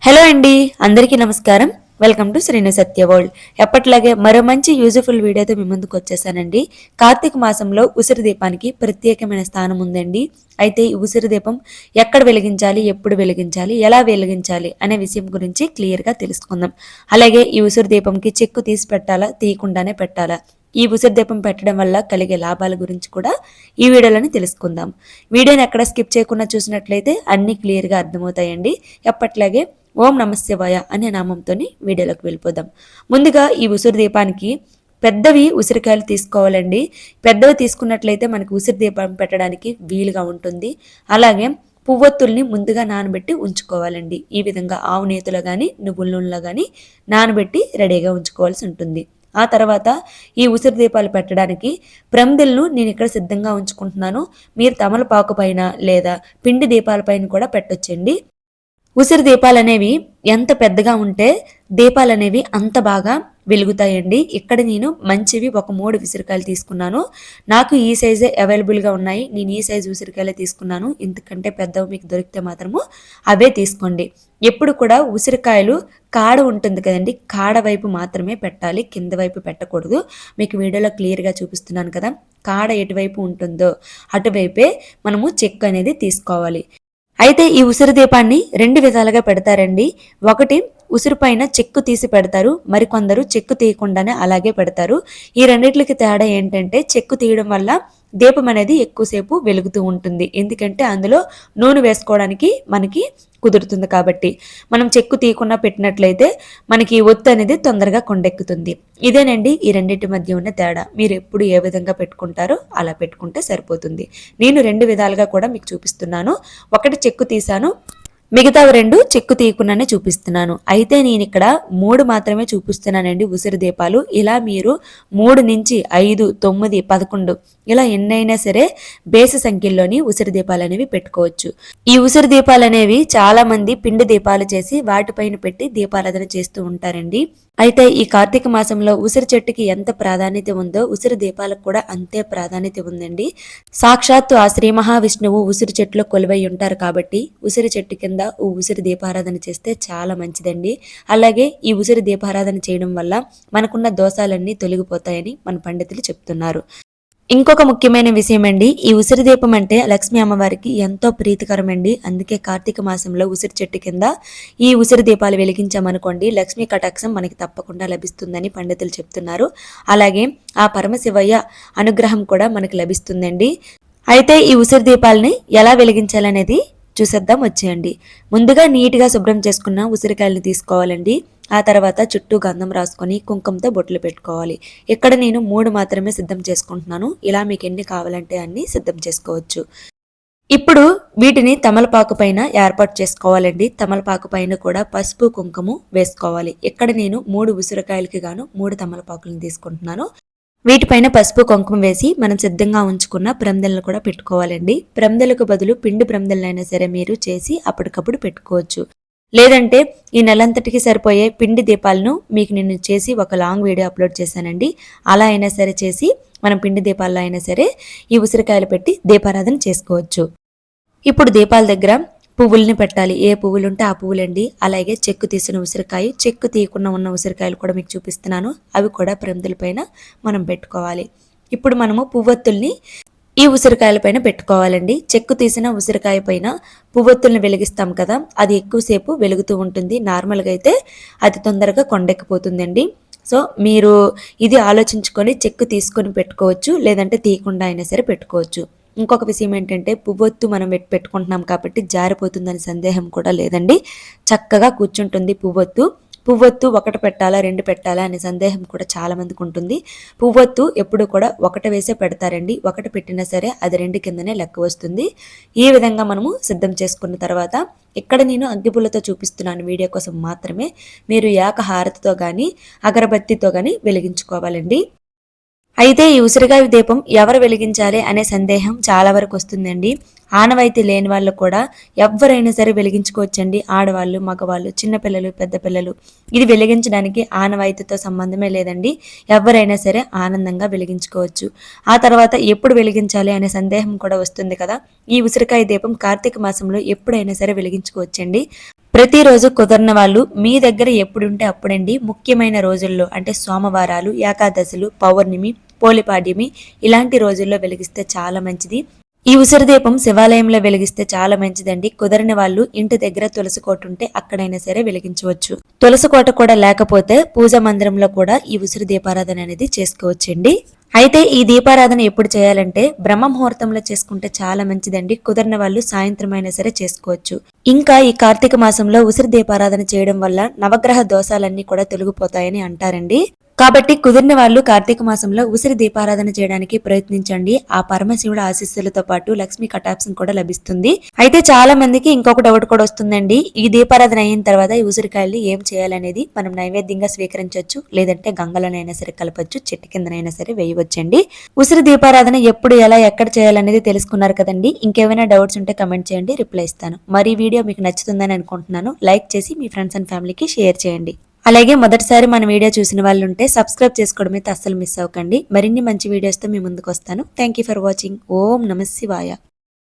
Hello అండి, అందరికీ నమస్కారం. Welcome to Srinu Satya world. ఎప్పట్లాగే మరో మంచి యూజ్ఫుల్ వీడియోతో మీ ముందుకు వచ్చేసానండి. కార్తీక మాసంలో ఉసిరి దీపానికి ప్రత్యేకమైన స్థానం ఉందండి. అయితే ఈ ఉసిరి దీపం ఎక్కడ వెలిగించాలి, ఎప్పుడు వెలిగించాలి, ఎలా వెలిగించాలి అనే విషయం గురించి క్లియర్గా తెలుసుకుందాం. అలాగే ఈ ఉసిరి దీపంకి చెక్కు తీసి పెట్టాలా, తీయకుండానే పెట్టాలా, ఈ ఉసిరి దీపం పెట్టడం వల్ల కలిగే లాభాల గురించి కూడా ఈ వీడియోలోని తెలుసుకుందాం. వీడియోని ఎక్కడ స్కిప్ చేయకుండా చూసినట్లయితే అన్ని క్లియర్గా అర్థమవుతాయండి. ఎప్పట్లాగే ఓం నమశివాయ అనే నామంతో వీడియోలోకి వెళ్ళిపోదాం. ముందుగా ఈ ఉసిరి దీపానికి పెద్దవి ఉసిరికాయలు తీసుకోవాలండి. పెద్దవి తీసుకున్నట్లయితే మనకి ఉసిరి దీపం పెట్టడానికి వీలుగా ఉంటుంది. అలాగే పువ్వొత్తుల్ని ముందుగా నానబెట్టి ఉంచుకోవాలండి. ఈ విధంగా ఆవు నేతిలో కానీ నువ్వుల నూనెలో కానీ నానబెట్టి రెడీగా ఉంచుకోవాల్సి ఉంటుంది. ఆ తర్వాత ఈ ఉసిరి దీపాలు పెట్టడానికి ప్రమిదలను నేను ఇక్కడ సిద్ధంగా ఉంచుకుంటున్నాను. మీరు తమలపాకు పైన లేదా పిండి దీపాలపైన కూడా పెట్టొచ్చండి. ఉసిరి దీపాలనేవి ఎంత పెద్దగా ఉంటే దీపాలనేవి అంత బాగా వెలుగుతాయండి. ఇక్కడ నేను మంచివి ఒక 3 ఉసిరికాయలు తీసుకున్నాను. నాకు ఈ సైజే అవైలబుల్గా ఉన్నాయి. నేను ఈ సైజు ఉసిరికాయలే తీసుకున్నాను. ఇంతకంటే పెద్దవి మీకు దొరికితే మాత్రము అవే తీసుకోండి. ఎప్పుడు కూడా ఉసిరికాయలు కాడ ఉంటుంది కదండి, కాడ వైపు మాత్రమే పెట్టాలి, కింద వైపు పెట్టకూడదు. మీకు వీడియోలో క్లియర్గా చూపిస్తున్నాను కదా, కాడ ఎటువైపు ఉంటుందో అటువైపే మనము చెక్కు అనేది తీసుకోవాలి. అయితే ఈ ఉసిరి దీపాన్ని 2 విధాలుగా పెడతారండి. ఒకటి ఉసిరి పైన చెక్కు తీసి పెడతారు, మరికొందరు చెక్కు తీయకుండానే అలాగే పెడతారు. ఈ రెండిట్లకి తేడా ఏంటంటే, చెక్కు తీయడం వల్ల దీపం అనేది ఎక్కువసేపు వెలుగుతూ ఉంటుంది. ఎందుకంటే అందులో నూనె వేసుకోవడానికి మనకి కుదురుతుంది కాబట్టి. మనం చెక్కు తీయకుండా పెట్టినట్లయితే మనకి ఒత్తు అనేది తొందరగా కొండెక్కుతుంది. ఇదేనండి ఈ రెండింటి మధ్య ఉన్న తేడా. మీరు ఎప్పుడు ఏ విధంగా పెట్టుకుంటారో అలా పెట్టుకుంటే సరిపోతుంది. నేను 2 విధాలుగా కూడా మీకు చూపిస్తున్నాను. ఒకటి చెక్కు తీసాను, మిగతా 2 చెక్కు తీయకుండానే చూపిస్తున్నాను. అయితే నేను ఇక్కడ 3 మాత్రమే చూపిస్తున్నానండి ఉసిరి దీపాలు. ఇలా మీరు 3 నుంచి 5, 9, 11 ఇలా ఎన్నైనా సరే బేసి సంఖ్యలోని ఉసిరి దీపాలు అనేవి పెట్టుకోవచ్చు. ఈ ఉసిరి దీపాలు అనేవి చాలా మంది పిండి దీపాలు చేసి వాటిపైన పెట్టి దీపారాధన చేస్తూ ఉంటారండి. అయితే ఈ కార్తీక మాసంలో ఉసిరి చెట్టుకి ఎంత ప్రాధాన్యత ఉందో ఉసిరి దీపాలకు కూడా అంతే ప్రాధాన్యత ఉందండి. సాక్షాత్తు ఆ శ్రీ మహావిష్ణువు ఉసిరి చెట్టులో కొలువై ఉంటారు కాబట్టి ఉసిరి చెట్టు కింద ఉసిరి దీపారాధన చేస్తే చాలా మంచిదండి. అలాగే ఈ ఉసిరి దీపారాధన చేయడం వల్ల మనకున్న దోషాలన్నీ తొలగిపోతాయని మన పండితులు చెప్తున్నారు. ఇంకొక ముఖ్యమైన విషయం అండి, ఈ ఉసిరి దీపం అంటే లక్ష్మీ అమ్మవారికి ఎంతో ప్రీతికరం అండి. అందుకే కార్తీక మాసంలో ఉసిరి చెట్టు కింద ఈ ఉసిరి దీపాలు వెలిగించామనుకోండి, లక్ష్మీ కటాక్షం మనకి తప్పకుండా లభిస్తుందని పండితులు చెప్తున్నారు. అలాగే ఆ పరమశివయ్య అనుగ్రహం కూడా మనకి లభిస్తుందండి. అయితే ఈ ఉసిరి దీపాలని ఎలా వెలిగించాలనేది చూసేద్దాం, వచ్చేయండి. ముందుగా నీట్గా శుభ్రం చేసుకున్న ఉసిరికాయలను తీసుకోవాలండి. ఆ తర్వాత చుట్టూ గంధం రాసుకొని కుంకుమతో బొట్లు పెట్టుకోవాలి. ఇక్కడ నేను 3 మాత్రమే సిద్ధం చేసుకుంటున్నాను. ఇలా మీకు ఎన్ని కావాలంటే అన్ని సిద్ధం చేసుకోవచ్చు. ఇప్పుడు వీటిని తమలపాకు పైన ఏర్పాటు చేసుకోవాలండి. తమలపాకు పైన కూడా పసుపు కుంకుమ వేసుకోవాలి. ఇక్కడ నేను 3 ఉసిరికాయలకి గాను 3 తమలపాకులను తీసుకుంటున్నాను. వీటిపైన పసుపు కుంకుమ వేసి మనం సిద్ధంగా ఉంచుకున్న ప్రమిదలను కూడా పెట్టుకోవాలండి. ప్రమిదలకు బదులు పిండి ప్రమిదలైనా సరే మీరు చేసి అప్పటికప్పుడు పెట్టుకోవచ్చు. లేదంటే ఈ నెలంతటికి సరిపోయే పిండి దీపాలను మీకు నేను చేసి ఒక లాంగ్ వీడియో అప్లోడ్ చేశానండి. అలా అయినా సరే చేసి మనం పిండి దీపాల్లో అయినా సరే ఈ ఉసిరికాయలు పెట్టి దీపారాధన చేసుకోవచ్చు. ఇప్పుడు దీపాల దగ్గర పువ్వుల్ని పెట్టాలి. ఏ పువ్వులు ఉంటే ఆ పువ్వులండి. అలాగే చెక్కు తీసిన ఉసిరికాయ, చెక్కు తీయకుండా ఉన్న ఉసిరికాయలు కూడా మీకు చూపిస్తున్నాను. అవి కూడా ప్రమిదల పైన మనం పెట్టుకోవాలి. ఇప్పుడు మనము పువ్వొత్తుల్ని ఈ ఉసిరికాయల పైన పెట్టుకోవాలండి. చెక్కు తీసిన ఉసిరికాయ పైన పువ్వొత్తుల్ని వెలిగిస్తాం కదా, అది ఎక్కువసేపు వెలుగుతూ ఉంటుంది. నార్మల్గా అయితే అది తొందరగా కొండెక్కిపోతుందండి. సో మీరు ఇది ఆలోచించుకొని చెక్కు తీసుకొని పెట్టుకోవచ్చు, లేదంటే తీయకుండా అయినా సరే పెట్టుకోవచ్చు. ఇంకొక విషయం ఏంటంటే, పువ్వొత్తు మనం పెట్టుకుంటున్నాం కాబట్టి జారిపోతుందని సందేహం కూడా లేదండి. చక్కగా కూర్చుంటుంది పువ్వొత్తు. పువ్వొత్తు ఒకటి పెట్టాలా 2 పెట్టాలా అనే సందేహం కూడా చాలా మందికి ఉంటుంది. పువ్వొత్తు ఎప్పుడు కూడా ఒకటి వేసే పెడతారండి. ఒకటి పెట్టినా సరే అది 2 కిందనే లెక్క వస్తుంది. ఈ విధంగా మనము సిద్ధం చేసుకున్న తర్వాత ఇక్కడ నేను అగ్గిపుల్లతో చూపిస్తున్నాను వీడియో కోసం మాత్రమే. మీరు ఏకహారతితో కానీ అగరబత్తితో కానీ వెలిగించుకోవాలండి. అయితే ఈ ఉసిరికాయ దీపం ఎవరు వెలిగించాలి అనే సందేహం చాలా వరకు వస్తుందండి. ఆనవాయితీ లేని వాళ్ళు కూడా ఎవరైనా సరే వెలిగించుకోవచ్చండి. ఆడవాళ్ళు, మగవాళ్ళు, చిన్నపిల్లలు, పెద్ద పిల్లలు, ఇది వెలిగించడానికి ఆనవాయితీతో సంబంధమే లేదండి. ఎవరైనా సరే ఆనందంగా వెలిగించుకోవచ్చు. ఆ తర్వాత ఎప్పుడు వెలిగించాలి అనే సందేహం కూడా వస్తుంది కదా. ఈ ఉసిరికాయ దీపం కార్తీక మాసంలో ఎప్పుడైనా సరే వెలిగించుకోవచ్చండి. ప్రతిరోజు కుదరని వాళ్ళు మీ దగ్గర ఎప్పుడుంటే అప్పుడండి ముఖ్యమైన రోజుల్లో అంటే సోమవారాలు, ఏకాదశులు, పౌర్ణమి, పోలిపాడ్యమి ఇలాంటి రోజుల్లో వెలిగిస్తే చాలా మంచిది. ఈ ఉసిరి దీపం శివాలయంలో వెలిగిస్తే చాలా మంచిదండి. కుదరని వాళ్ళు ఇంటి దగ్గర తులసి కోట ఉంటే అక్కడైనా సరే వెలిగించవచ్చు. తులసి కోట కూడా లేకపోతే పూజా మందిరంలో కూడా ఈ ఉసిరి దీపారాధన అనేది చేసుకోవచ్చండి. అయితే ఈ దీపారాధన ఎప్పుడు చేయాలంటే బ్రహ్మ ముహూర్తంలో చేసుకుంటే చాలా మంచిదండి. కుదరని వాళ్ళు సాయంత్రం అయినా సరే చేసుకోవచ్చు. ఇంకా ఈ కార్తీక మాసంలో ఉసిరి దీపారాధన చేయడం వల్ల నవగ్రహ దోషాలన్నీ కూడా తొలగిపోతాయని అంటారండి. కాబట్టి కుదిరిన వాళ్ళు కార్తీక మాసంలో ఉసిరి దీపారాధన చేయడానికి ప్రయత్నించండి. ఆ పరమశివుడు ఆశీస్సులతో పాటు లక్ష్మీ కటాక్షం కూడా లభిస్తుంది. అయితే చాలా మందికి ఇంకొక డౌట్ కూడా వస్తుందండి. ఈ దీపారాధన అయిన తర్వాత ఈ ఉసిరికాయల్ని ఏం చేయాలనేది మనం నైవేద్యంగా స్వీకరించవచ్చు, లేదంటే గంగలోనైనా సరే కలపచ్చు, చెట్టు కిందనైనా సరే వేయవచ్చండి. ఉసిరి దీపారాధన ఎప్పుడు ఎలా ఎక్కడ చేయాలనేది తెలుసుకున్నారు కదండి. ఇంకేమైనా డౌట్స్ ఉంటే కమెంట్ చేయండి, రిప్లై ఇస్తాను. మరి ఈ వీడియో మీకు నచ్చుతుందని అనుకుంటున్నాను. లైక్ చేసి మీ ఫ్రెండ్స్ అండ్ ఫ్యామిలీకి షేర్ చేయండి. అలాగే మొదటిసారి మన వీడియో చూసిన వాళ్ళు ఉంటే సబ్స్క్రైబ్ చేసుకోవడం అయితే అస్సలు మిస్ అవ్వకండి. మరిన్ని మంచి వీడియోస్తో మీ ముందుకు వస్తాను. Thank you for watching. ఓం నమః శివాయ.